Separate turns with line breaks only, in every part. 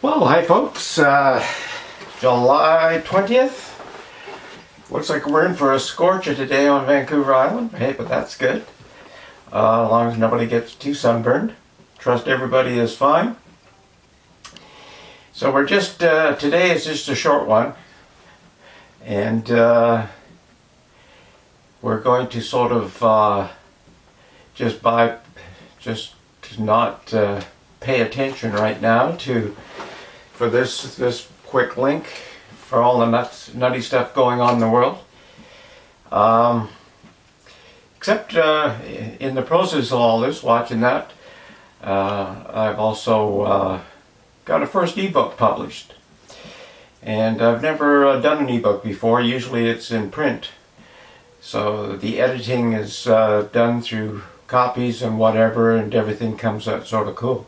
Well, hi folks, July 20th. Looks like we're in for a scorcher today on Vancouver Island. Hey, but that's good. As long as nobody gets too sunburned. Trust everybody is fine. So we're just, today is just a short one. And we're going to sort of just not pay attention right now for this quick link for all the nutty stuff going on in the world. Except in the process of all this, watching that, I've also got a first ebook published. And I've never done an ebook before. Usually it's in print. So the editing is done through copies and whatever, and everything comes out sort of cool.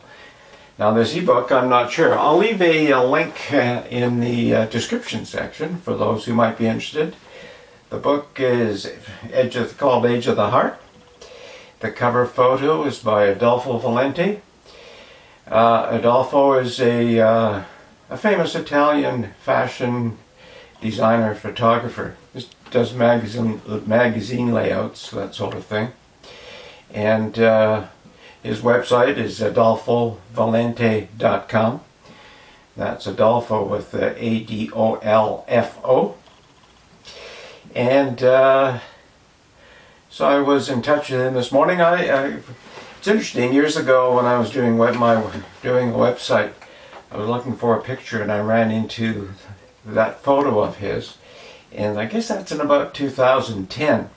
Now this ebook, I'm not sure. I'll leave a link in the description section for those who might be interested. The book is called Age of the Heart. The cover photo is by Adolfo Valente. Adolfo is a famous Italian fashion designer, photographer. He does magazine layouts, that sort of thing. And his website is adolfovalente.com. That's Adolfo with A-D-O-L-F-O. And so I was in touch with him this morning. It's interesting, years ago when I was doing a website, I was looking for a picture and I ran into that photo of his. And I guess that's in about 2010.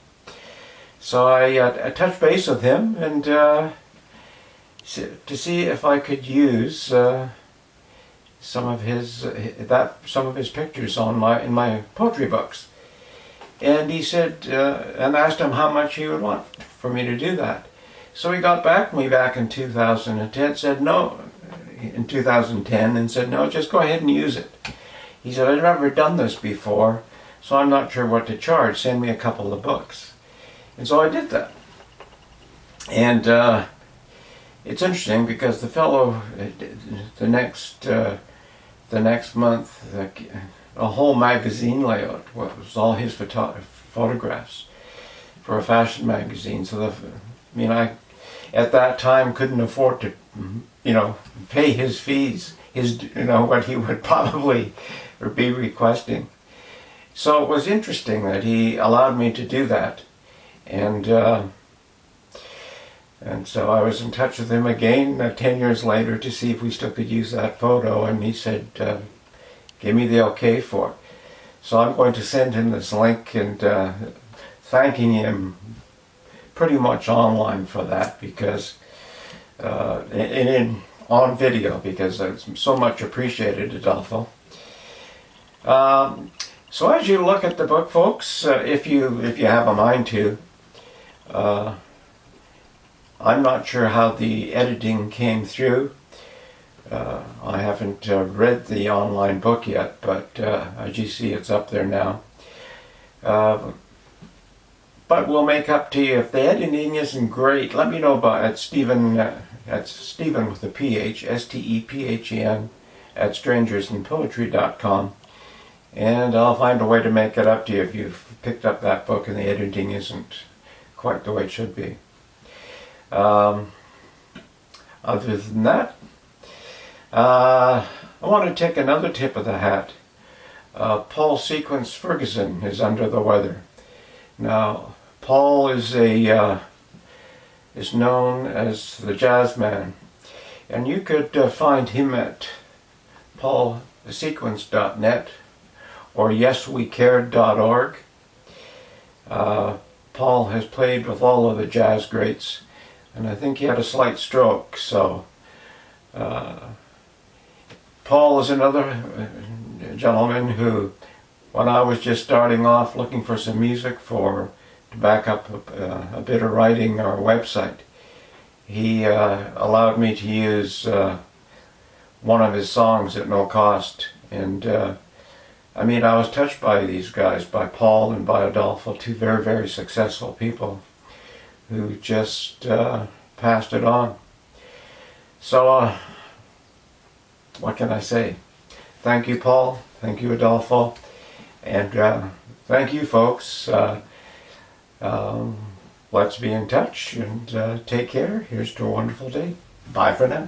So I touched base with him and to see if I could use some of his pictures in my poetry books. And he said, and I asked him how much he would want for me to do that. So he got back to me back in 2010, said no, in 2010, and said no, just go ahead and use it. He said, I've never done this before, so I'm not sure what to charge. Send me a couple of books. And so I did that. And it's interesting because the fellow, the next month, a whole magazine layout was all his photographs for a fashion magazine. So I at that time couldn't afford to, pay his fees, what he would probably be requesting. So it was interesting that he allowed me to do that. And so I was in touch with him again 10 years later to see if we still could use that photo, and he said, give me the okay for it. So I'm going to send him this link and thanking him pretty much online for that, because on video, because it's so much appreciated, Adolfo. So as you look at the book, folks, if you have a mind to, I'm not sure how the editing came through. I haven't read the online book yet, but as you see, it's up there now. But we'll make up to you. If the editing isn't great, let me know about it. Stephen, that's Stephen with a PH, S-T-E-P-H-E-N, at strangersinpoetry.com. And I'll find a way to make it up to you if you've picked up that book and the editing isn't quite the way it should be. Other than that, I want to take another tip of the hat. Paul Sequence Ferguson is under the weather. Now, Paul is known as the jazz man, and you could find him at paulsequence.net or yeswecared.org. Paul has played with all of the jazz greats, and I think he had a slight stroke, so Paul is another gentleman who, when I was just starting off looking for some music to back up a bit of writing or a website, he allowed me to use one of his songs at no cost. And I was touched by these guys, by Paul and by Adolfo, two very, very successful people who just passed it on. So what can I say? Thank you, Paul. Thank you, Adolfo. And thank you, folks. Let's be in touch and take care. Here's to a wonderful day. Bye for now.